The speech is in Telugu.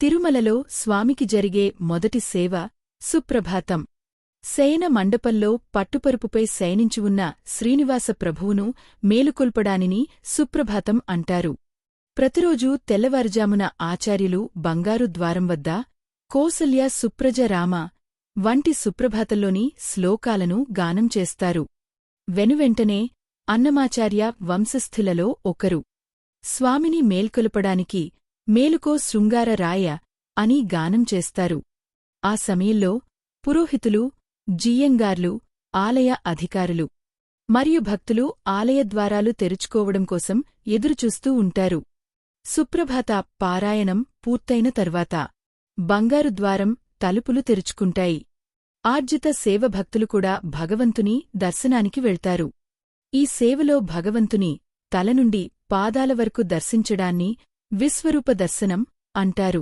తిరుమలలో స్వామికి జరిగే మొదటి సేవ సుప్రభాతం. శయన మండపంలో పట్టుపరుపుపై శయనించివున్న శ్రీనివాస ప్రభువును మేలుకొల్పడానిని సుప్రభాతం అంటారు. ప్రతిరోజూ తెల్లవారుజామున ఆచార్యులు బంగారు ద్వారం వద్ద కౌసల్య సుప్రజ రామ వంటి సుప్రభాతంలోని శ్లోకాలను గానం చేస్తారు. వెనువెంటనే అన్నమాచార్య వంశస్థులలో ఒకరు స్వామిని మేల్కొల్పడానికి మేలుకో శృంగార రాయ అని గానం చేస్తారు. ఆ సమయంలో పురోహితులు, జీయంగార్లు, ఆలయ అధికారులు మరియు భక్తులు ఆలయద్వారాలు తెరుచుకోవడం కోసం ఎదురుచూస్తూ ఉంటారు. సుప్రభాత పారాయణం పూర్తయిన తర్వాత బంగారు ద్వారం తలుపులు తెరుచుకుంటాయి. ఆర్జిత సేవ భక్తులు కూడా భగవంతుని దర్శనానికి వెళ్తారు. ఈ సేవలో భగవంతుని తల నుండి పాదాల వరకు దర్శించడాన్ని విశ్వరూప దర్శనం అంటారు.